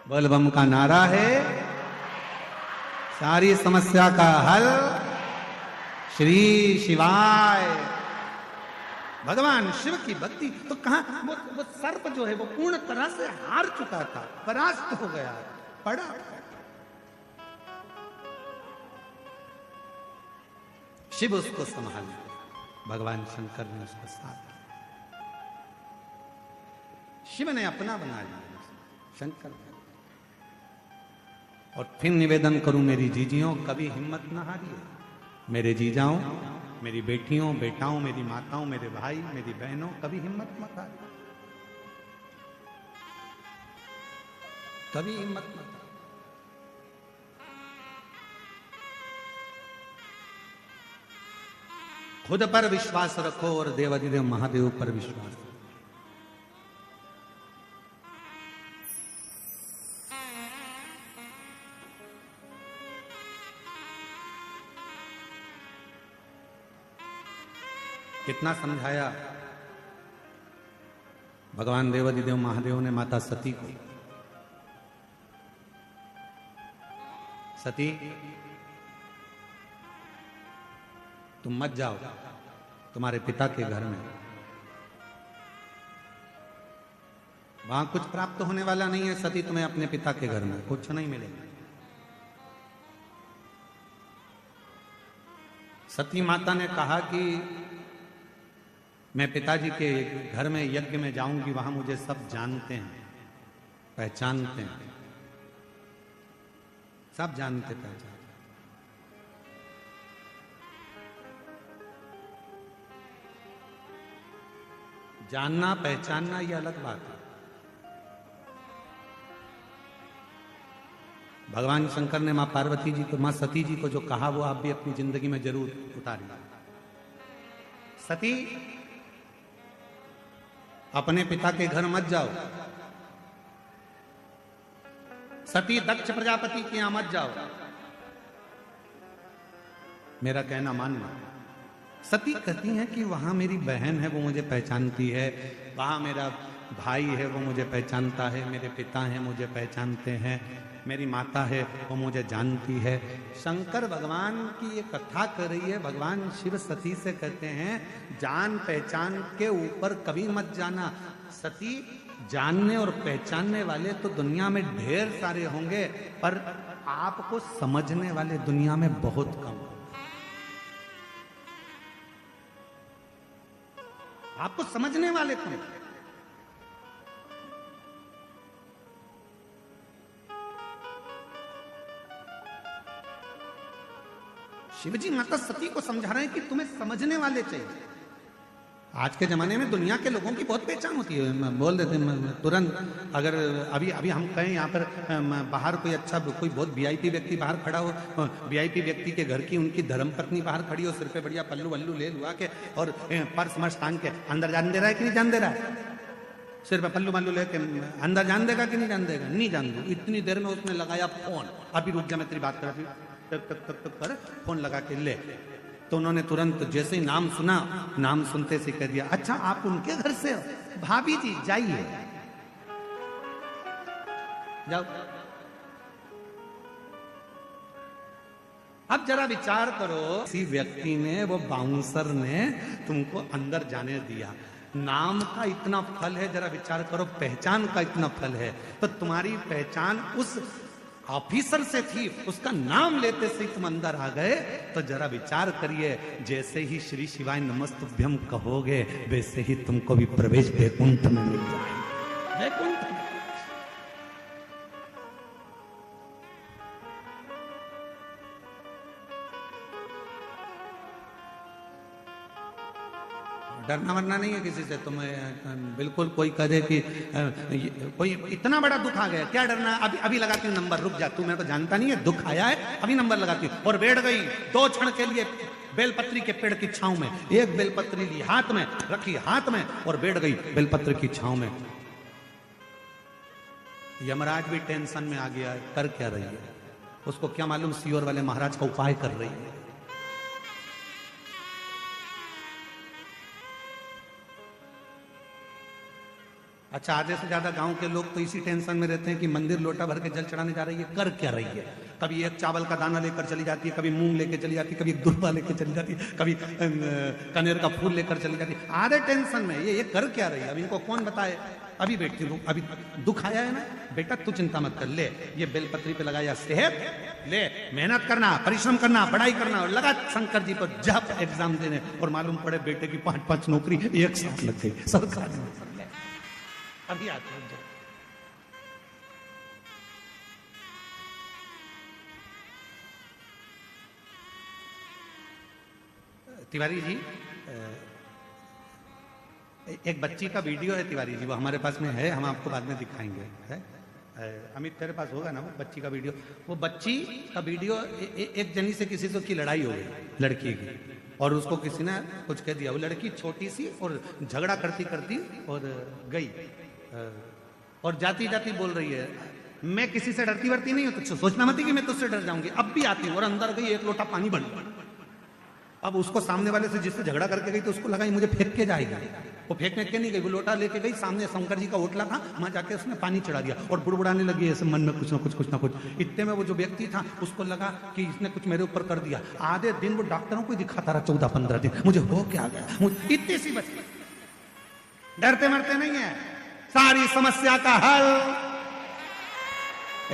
बोलबम का नारा है, सारी समस्या का हल श्री शिवाय। भगवान शिव की भक्ति तो कहां, वो सर्प जो है वो पूर्ण तरह से हार चुका था, परास्त हो गया, पड़ा। शिव उसको संभाल लिया, भगवान शंकर ने उसको साथ, शिव ने अपना बना लिया शंकर। और फिर निवेदन करूं मेरी जीजियों, कभी हिम्मत ना हारिए मेरे जीजाओं, मेरी बेटियों, बेटाओं, मेरी माताओं, मेरे भाई, मेरी बहनों, कभी हिम्मत मत हारिए, कभी हिम्मत मत हारिए। खुद पर विश्वास रखो और देवाधिदेव महादेव पर विश्वास रखो। कितना समझाया भगवान देवाधिदेव महादेव ने माता सती को, सती तुम मत जाओ तुम्हारे पिता के घर में, वहां कुछ प्राप्त होने वाला नहीं है सती, तुम्हें अपने पिता के घर में कुछ नहीं मिलेगा। सती माता ने कहा कि मैं पिताजी के घर में यज्ञ में जाऊंगी, वहां मुझे सब जानते हैं, पहचानते हैं, सब जानते पहचानते। जानना पहचानना ये अलग बात है। भगवान शंकर ने मां पार्वती जी को, मां सती जी को जो कहा वो आप भी अपनी जिंदगी में जरूर उतारिए। सती अपने पिता के घर मत जाओ, सती दक्ष प्रजापति के यहां मत जाओ, मेरा कहना मानना। सती कहती हैं कि वहां मेरी बहन है वो मुझे पहचानती है, वहां मेरा भाई है वो मुझे पहचानता है, मेरे पिता हैं मुझे पहचानते हैं, मेरी माता है वो मुझे जानती है। शंकर भगवान की ये कथा कर रही है, भगवान शिव सती से कहते हैं जान पहचान के ऊपर कभी मत जाना। सती जानने और पहचानने वाले तो दुनिया में ढेर सारे होंगे, पर आपको समझने वाले दुनिया में बहुत कम। आपको समझने वाले कौन? शिवजी माता सती को समझा रहे हैं कि तुम्हें समझने वाले चाहिए। आज के जमाने में दुनिया के लोगों की बहुत पहचान होती है, बोल देते हैं तुरंत। अगर अभी अभी हम कहें यहाँ पर बाहर कोई अच्छा, कोई बहुत वीआईपी व्यक्ति बाहर खड़ा हो, वीआईपी व्यक्ति के घर की उनकी धर्मपत्नी बाहर खड़ी हो, सिर पे बढ़िया पल्लू वल्लू ले लुआ के और पर्स मर्स टांग के, अंदर जान दे रहा है कि नहीं जान दे रहा है? सिर पे पल्लू वल्लू लेके अंदर जान देगा कि नहीं जान देगा? नहीं जान दो। इतनी देर में उसने लगाया फोन, अभी रुक जा मैं तेरी बात कर, तक तक तक तक कर फोन लगा के ले। तो उन्होंने तुरंत जैसे ही नाम सुना, नाम सुनते से कह दिया अच्छा आप उनके घर से हो? भाभी जी जाइए, जाओ। अब जरा विचार करो, किसी व्यक्ति ने, वो बाउंसर ने तुमको अंदर जाने दिया, नाम का इतना फल है, जरा विचार करो पहचान का इतना फल है, तो तुम्हारी पहचान उस ऑफिसर से थी, उसका नाम लेते से ही तुम अंदर आ गए, तो जरा विचार करिए, जैसे ही श्री शिवाय नमस्तुभ्यम कहोगे वैसे ही तुमको भी प्रवेश वैकुंठ में मिल जाए। वैकुंठ डरना वरना नहीं है किसी से। तुम्हें बिल्कुल कोई कहे कि कोई इतना बड़ा दुख आ गया, क्या डरना? अभी अभी लगाती हूँ नंबर, रुक जा, तू मेरे को जानता नहीं है, दुख आया है अभी नंबर लगाती हूँ। और बैठ गई 2 क्षण के लिए बेलपत्री के पेड़ की छांव में, एक बेलपत्री ली हाथ में, रखी हाथ में और बैठ गई बेलपत्र की छांव में। यमराज भी टेंशन में आ गया, कर क्या रही है? उसको क्या मालूम सीओर वाले महाराज का उपाय कर रही है। अच्छा, आधे से ज्यादा गांव के लोग तो इसी टेंशन में रहते हैं कि मंदिर लोटा भर के जल चढ़ाने जा रही है, कर क्या रही है। कभी एक चावल का दाना लेकर चली जाती है, कभी मूंग लेकर चली जाती है, कभी एक दुर्बा लेकर चली जाती है, कभी कनेर का फूल लेकर चली जाती है। आधे टेंशन में ये कर क्या रही है। अब इनको कौन बताए। अभी बेटी को अभी दुख आया है ना, बेटा तू चिंता मत कर, ले ये बेलपत्री पे लगाया सेहत, ले मेहनत करना, परिश्रम करना, पढ़ाई करना, और लगा शंकर जी पर जब एग्जाम देने, और मालूम पड़े बेटे की 5-5 नौकरी एक साथ लग गई सरकार में। अभी आते हैं तिवारी जी, एक बच्ची का वीडियो है तिवारी जी, वो हमारे पास में है, हम आपको बाद में दिखाएंगे। है अमित तेरे पास होगा ना वो बच्ची का वीडियो। वो बच्ची का वीडियो एक जनी से किसी से की लड़ाई हो गई लड़की की, और उसको किसी ने कुछ कह दिया। वो लड़की छोटी सी और झगड़ा करती करती और गई, और जाती जाती बोल रही है मैं किसी से डरती वरती नहीं हूं, तो सोचना मत कि मैं तुझसे डर जाऊंगी, अब भी आती हूं। और अंदर गई, एक लोटा पानी बन गया। अब उसको सामने वाले से जिससे झगड़ा करके गई तो उसको लगा मुझे फेंक के जाएगी। वो फेंकने के नहीं गई, वो लोटा लेके गई, सामने शंकर जी का ओटला था, वहां जाके उसने पानी चढ़ा दिया और बुड़बुड़ाने लगी ऐसे मन में कुछ ना कुछ। इतने में वो जो व्यक्ति था उसको लगा कि इसने कुछ मेरे ऊपर कर दिया। आधे दिन वो डॉक्टरों को दिखाता रहा, 14-15 दिन, मुझे हो क्या गया, मुझे इतनी सी बच। डरते मरते नहीं है, सारी समस्या का हल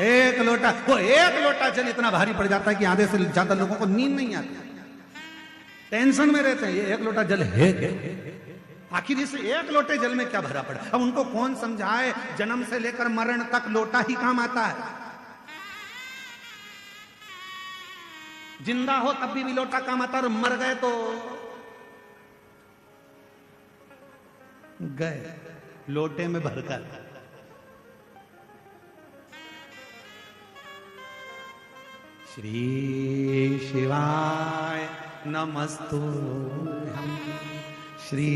एक लोटा। वो एक लोटा जल इतना भारी पड़ जाता है कि आधे से ज्यादा लोगों को नींद नहीं आती, टेंशन में रहते हैं। ये एक लोटा जल है, आखिर इस एक लोटे जल में क्या भरा पड़ा। अब उनको कौन समझाए, जन्म से लेकर मरण तक लोटा ही काम आता है। जिंदा हो तब भी लोटा काम आता है, और मर गए तो गए लोटे में भरकर। श्री शिवाय नमस्तुभ्यं, श्री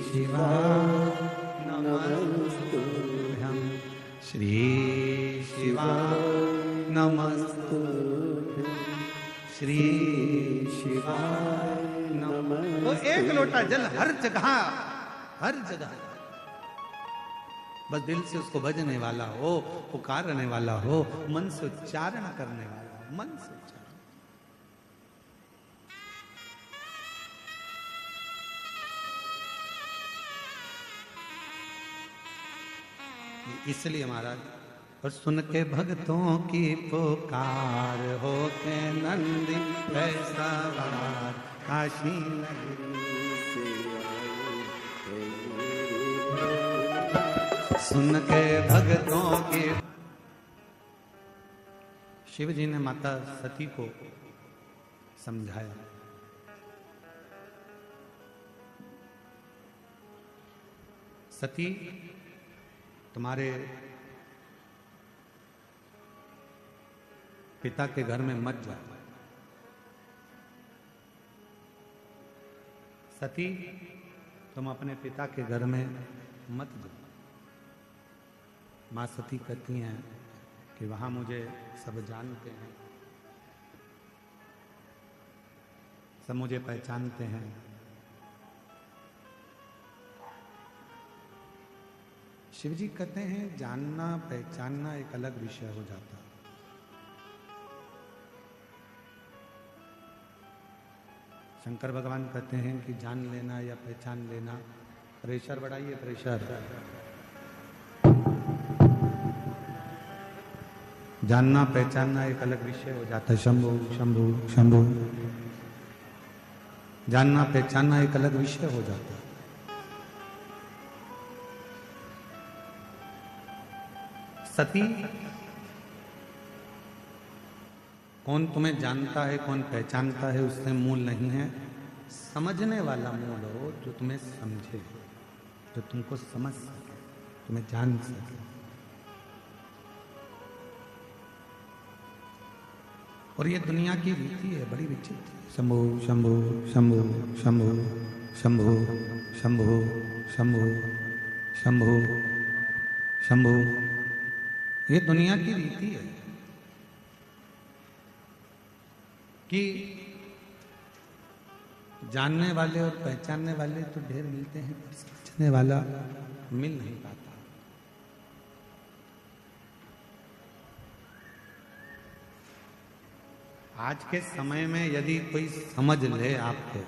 शिवाय नमस्तुभ्यं, श्री शिवाय नमस्तुभ्यं, श्री शिवाय नमस्तुभ्यं। तो एक लोटा जल हर जगह, हर जगह, बस दिल से उसको भजने वाला हो, पुकारने वाला हो, मन से उच्चारण करने वाला हो, मन से उच्चारण। इसलिए महाराज, और सुन के भक्तों की पुकार होते नंदी सवार, काशी सुन के भक्तों की। शिव जी ने माता सती को समझाया, सती तुम्हारे पिता के घर में मत जाओ। सती तुम अपने पिता के घर में मत जाओ। माँ सती कहती हैं कि वहां मुझे सब जानते हैं, सब मुझे पहचानते हैं। शिव जी कहते हैं जानना पहचानना एक अलग विषय हो जाता है। शंकर भगवान कहते हैं कि जान लेना या पहचान लेना, प्रेशर बढ़ाइए, प्रेशर। जानना पहचानना एक अलग विषय हो जाता है। शंभु शंभु शंभु, जानना पहचानना एक अलग विषय हो जाता है। सती, कौन तुम्हें जानता है कौन पहचानता है उससे मूल नहीं है, समझने वाला मूल हो, जो तुम्हें समझे, जो तुमको समझ सके, तुम्हें जान सके। और ये दुनिया की रीति है, बड़ी विचित्र। शंभु शंभु शंभु शंभु शंभु शंभु शंभु शंभु शंभु, ये दुनिया की रीति है कि जानने वाले और पहचानने वाले तो ढेर मिलते हैं, पर समझने वाला मिल नहीं पाता। आज के समय में यदि कोई समझ ले आपको,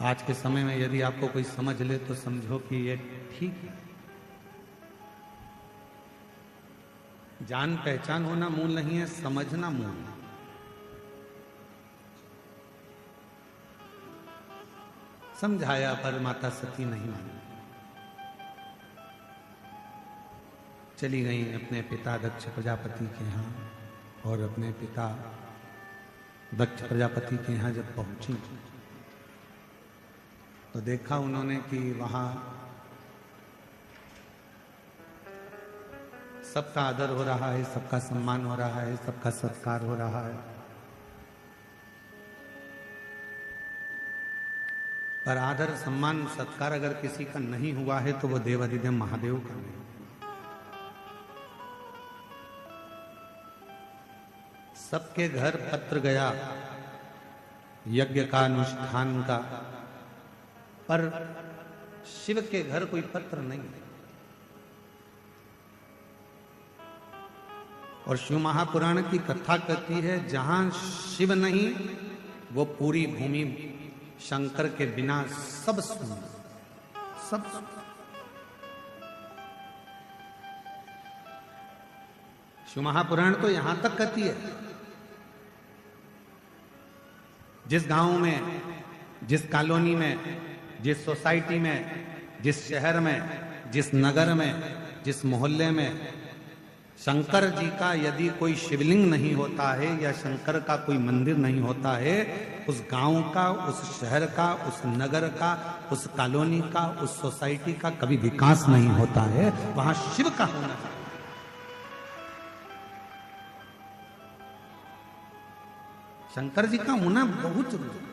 आज के समय में यदि आपको कोई समझ ले तो समझो कि ये ठीक है। जान पहचान होना मूल नहीं है, समझना मूल है। समझाया पर माता सती नहीं मानी, चली गई अपने पिता दक्ष प्रजापति के यहाँ। और अपने पिता दक्ष प्रजापति के यहाँ जब पहुंची तो देखा उन्होंने कि वहां सबका आदर हो रहा है, सबका सम्मान हो रहा है, सबका सत्कार हो रहा है। पर आदर सम्मान सत्कार अगर किसी का नहीं हुआ है तो वो देवाधिदेव महादेव का नहीं। सबके घर पत्र गया यज्ञ का, अनुष्ठान का, पर शिव के घर कोई पत्र नहीं। और शिव महापुराण की कथा कहती है जहां शिव नहीं वो पूरी भूमि शंकर के बिना सब सुन, सब सुन। शिव महापुराण तो यहां तक कहती है जिस गांव में, जिस कॉलोनी में, जिस सोसाइटी में, जिस शहर में, जिस नगर में, जिस मोहल्ले में शंकर जी का यदि कोई शिवलिंग नहीं होता है या शंकर का कोई मंदिर नहीं होता है, उस गांव का, उस शहर का, उस नगर का, उस कॉलोनी का, उस सोसाइटी का कभी विकास नहीं होता है। वहां शिव का होना चाहिए। शंकर जी का होना बहुत जरूरी है।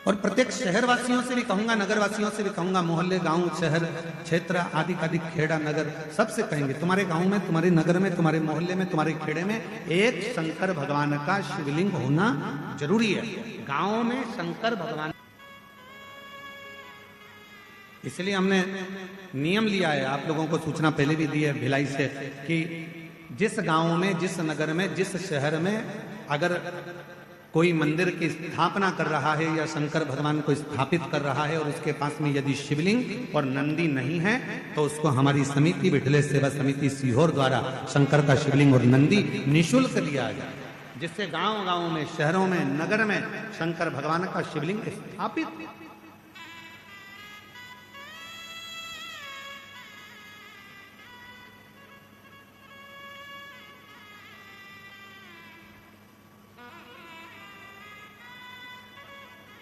और प्रत्येक शहरवासियों से भी कहूंगा, नगरवासियों से भी कहूंगा, मोहल्ले, गांव, शहर, क्षेत्र आदि आदि, खेड़ा, नगर, सबसे कहेंगे तुम्हारे गांव में, तुम्हारे नगर में, तुम्हारे मोहल्ले में, तुम्हारे खेड़े में एक शंकर भगवान का शिवलिंग होना जरूरी है। गांव में शंकर भगवान, इसलिए हमने नियम लिया है, आप लोगों को सूचना पहले भी दी है भिलाई से, कि जिस गांव में, जिस नगर में, जिस शहर में अगर कोई मंदिर की स्थापना कर रहा है या शंकर भगवान को स्थापित कर रहा है और उसके पास में यदि शिवलिंग और नंदी नहीं है तो उसको हमारी समिति, विठले सेवा समिति सीहोर द्वारा शंकर का शिवलिंग और नंदी निःशुल्क दिया जाए, जिससे गांव गांव में, शहरों में, नगर में शंकर भगवान का शिवलिंग स्थापित।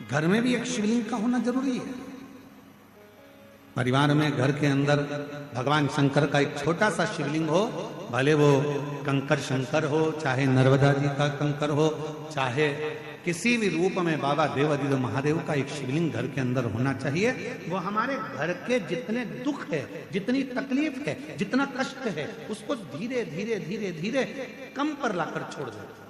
घर में भी एक शिवलिंग का होना जरूरी है। परिवार में, घर के अंदर भगवान शंकर का एक छोटा सा शिवलिंग हो, भले वो कंकर शंकर हो, चाहे नर्मदा जी का कंकर हो, चाहे किसी भी रूप में बाबा देवाधिदेव महादेव का एक शिवलिंग घर के अंदर होना चाहिए। वो हमारे घर के जितने दुख है, जितनी तकलीफ है, जितना कष्ट है, उसको धीरे धीरे धीरे धीरे कम पर लाकर छोड़ देता है।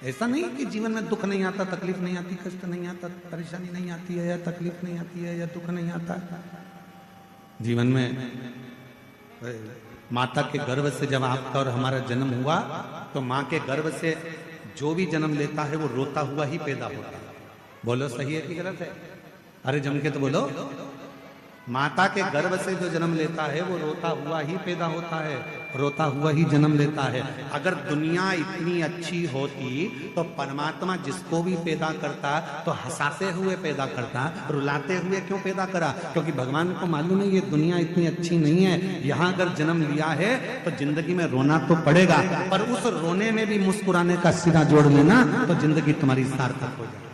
ऐसा नहीं कि जीवन में दुख नहीं आता, तकलीफ नहीं आती, कष्ट नहीं आता, परेशानी नहीं आती है, या तकलीफ नहीं आती है, या दुख नहीं आता। जीवन में माता के गर्भ से जब आपका और हमारा जन्म हुआ तो माँ के गर्भ से जो भी जन्म लेता है वो रोता हुआ ही पैदा होता है। बोलो सही है कि गलत है? अरे जम के तो बोलो। माता के गर्भ से जो जन्म लेता है वो रोता हुआ ही पैदा होता है, रोता हुआ ही जन्म लेता है। अगर दुनिया इतनी अच्छी होती तो परमात्मा जिसको भी पैदा करता तो हंसाते हुए पैदा करता, रुलाते हुए क्यों पैदा करा? क्योंकि भगवान को मालूम है ये दुनिया इतनी अच्छी नहीं है, यहाँ अगर जन्म लिया है तो जिंदगी में रोना तो पड़ेगा, पर उस रोने में भी मुस्कुराने का सिरा जोड़ लेना तो जिंदगी तुम्हारी सार्थक हो जाए।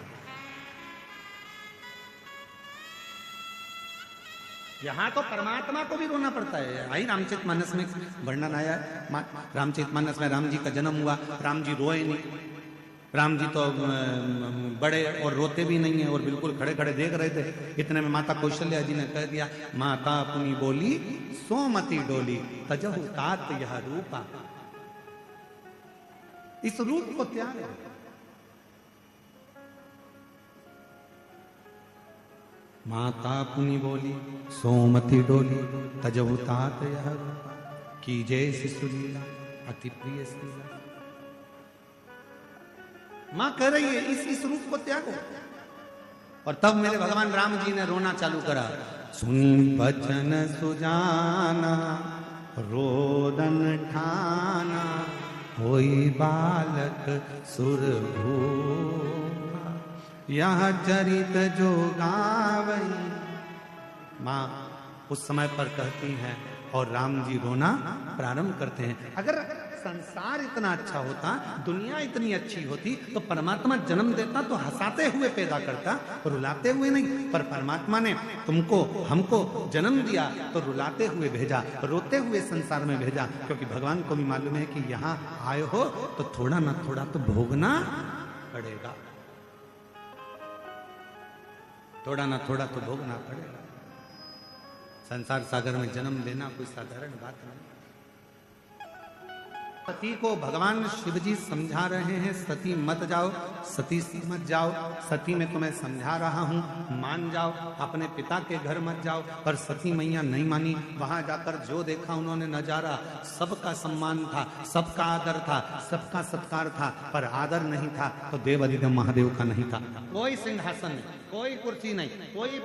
यहाँ तो परमात्मा को भी रोना पड़ता है। आई रामचरितमानस में वर्णन आया, रामचरितमानस में राम जी का जन्म हुआ, राम जी रोए नहीं। राम जी तो बड़े और रोते भी नहीं है और बिल्कुल खड़े खड़े देख रहे थे। इतने में माता कौशल्या जी ने कह दिया, माता अपनी बोली सोमती डोली तजहु तात यह रूपा। इस रूप को त्याग, माता पुनि बोली सोमति डोली तजहु तात यह कीजे शिशु लीला अति प्रिय लीला। मां कह रही है इस रूप को त्यागो। और तब मेरे भगवान राम जी ने रोना चालू करा। सुन बचन सुजाना रोदन ठाना होई बालक सुरभूपा यह चरित जो गावई। मां उस समय पर कहती हैं और राम जी रोना प्रारंभ करते हैं। अगर संसार इतना अच्छा होता, दुनिया इतनी अच्छी होती, तो परमात्मा जन्म देता तो हंसाते हुए पैदा करता, रुलाते हुए नहीं। पर परमात्मा ने तुमको हमको जन्म दिया तो रुलाते हुए भेजा, रोते हुए संसार में भेजा, क्योंकि भगवान को भी मालूम है कि यहाँ आए हो तो थोड़ा ना थोड़ा तो भोगना पड़ेगा, थोड़ा ना थोड़ा तो भोगना पड़ेगा। संसार सागर में जन्म लेना कोई साधारण बात नहीं। सती को भगवान शिव जी समझा रहे हैं, सती मत जाओ, सती मत जाओ, सती में तुम्हें समझा रहा हूं, मान जाओ, अपने पिता के घर मत जाओ। पर सती मैया नहीं मानी। वहां जाकर जो देखा उन्होंने नजारा, सबका सम्मान था, सबका आदर था, सबका सत्कार था, पर आदर नहीं था तो देव अधिदेव महादेव का नहीं था। कोई सिंहासन नहीं, कोई कुर्सी नहीं, कोई